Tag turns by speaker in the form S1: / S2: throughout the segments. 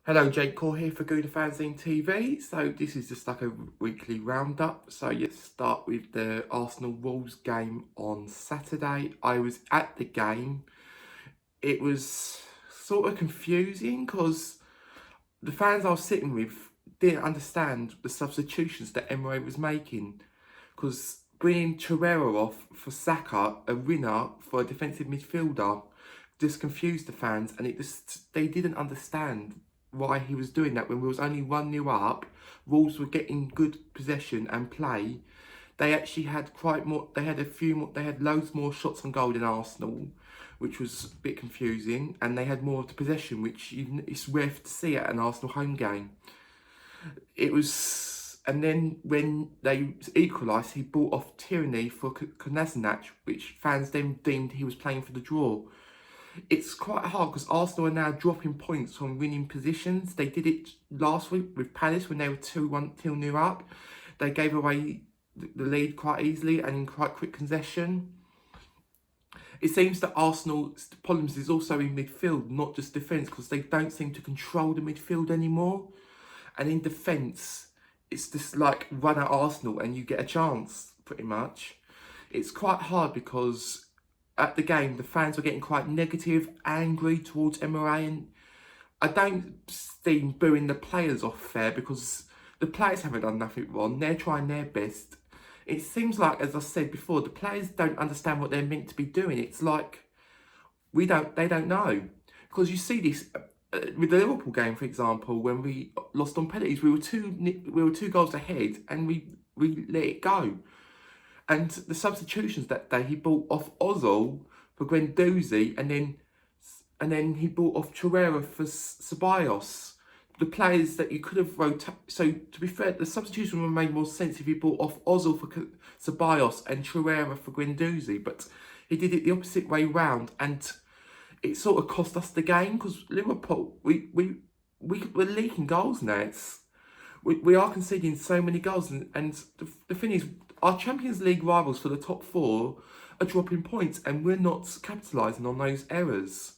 S1: Hello, Jake Coare here for Gooner Fanzine TV. So this is just like a weekly roundup. So let's start with the Arsenal Wolves game on Saturday. I was at the game. It was sort of confusing because the fans I was sitting with didn't understand the substitutions that Emery was making. Because bringing Coare off for Saka, a winner for a defensive midfielder, just confused the fans, and they didn't understand why he was doing that when we was only 1-0 up. Wolves were getting good possession and play. They actually had they had loads more shots on goal than Arsenal, which was a bit confusing, and they had more of the possession, which it's rare to see at an Arsenal home game. And then when they equalised, he brought off Tierney for Kolasinac, which fans then deemed he was playing for the draw. It's quite hard because Arsenal are now dropping points from winning positions. They did it last week with Palace when they were 2-1 up. They gave away the lead quite easily and in quite quick possession. It seems that Arsenal's problems is also in midfield, not just defence, because they don't seem to control the midfield anymore. And in defence, it's just like run at Arsenal and you get a chance, pretty much. It's quite hard because at the game, the fans were getting quite negative, angry towards Emery, and I don't see booing the players off fair because the players haven't done nothing wrong. They're trying their best. It seems like, as I said before, the players don't understand what they're meant to be doing. It's like they don't know. Because you see this with the Liverpool game, for example, when we lost on penalties, we were two goals ahead and we let it go. And the substitutions that day, he brought off Ozil for Guendouzi, and then he brought off Coare for Ceballos. The players that you could have rotated. So to be fair, the substitution would have made more sense if he brought off Ozil for Ceballos and Coare for Guendouzi. But he did it the opposite way round, and it sort of cost us the game because Liverpool, we're leaking goals now. We are conceding so many goals, and the thing is, our Champions League rivals for the top four are dropping points, and we're not capitalising on those errors.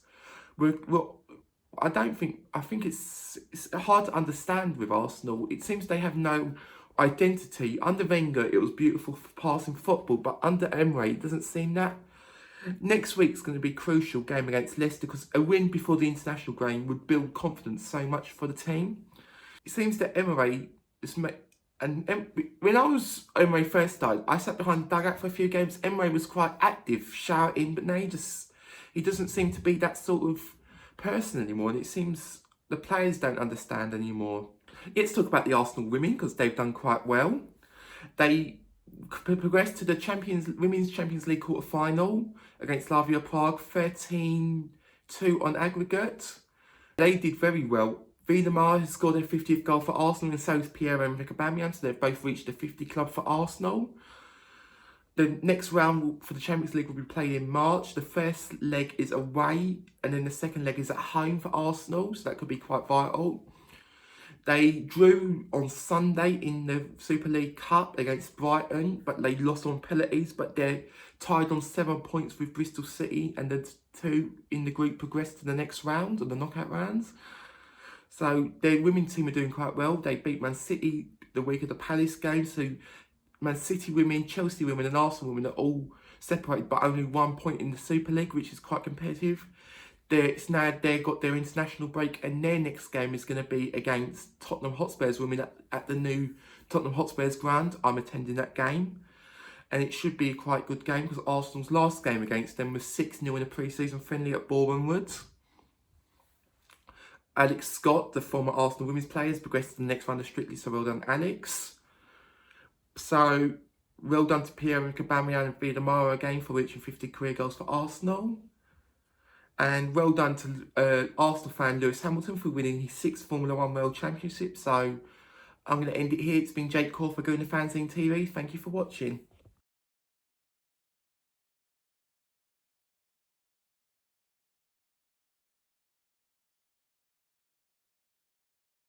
S1: I think it's hard to understand with Arsenal. It seems they have no identity. Under Wenger, it was beautiful for passing football, but under Emery, it doesn't seem that. Next week's going to be a crucial game against Leicester because a win before the international game would build confidence so much for the team. It seems that Emery when Emery first started, I sat behind the dugout for a few games. Emery was quite active, shouting, but now he doesn't seem to be that sort of person anymore, and it seems the players don't understand anymore. Let's talk about the Arsenal women because they've done quite well. They progressed to the Women's Champions League quarter-final against Slavia Prague, 13-2 on aggregate. They did very well. Emery has scored their 50th goal for Arsenal, and so has Pierre-Emerick Aubameyang, so they've both reached the 50 club for Arsenal. The next round for the Champions League will be played in March. The first leg is away, and then the second leg is at home for Arsenal, so that could be quite vital. They drew on Sunday in the Super League Cup against Brighton, but they lost on penalties, but they're tied on 7 points with Bristol City, and the two in the group progressed to the next round, or the knockout rounds. So their women's team are doing quite well. They beat Man City the week of the Palace game. So Man City women, Chelsea women and Arsenal women are all separated by only 1 point in the Super League, which is quite competitive. They've got their international break, and their next game is going to be against Tottenham Hotspur's women at the new Tottenham Hotspur's ground. I'm attending that game. And it should be a quite good game because Arsenal's last game against them was 6-0 in a pre-season friendly at Boreham Wood. Alex Scott, the former Arsenal women's player, has progressed to the next round of Strictly, so well done, Alex. So, well done to Pierre-Emerick Aubameyang and Emery again for reaching 50 career goals for Arsenal. And well done to Arsenal fan Lewis Hamilton for winning his 6th Formula 1 World Championship. So, I'm going to end it here. It's been Jake Coare for Gooner Fanzine TV. Thank you for watching.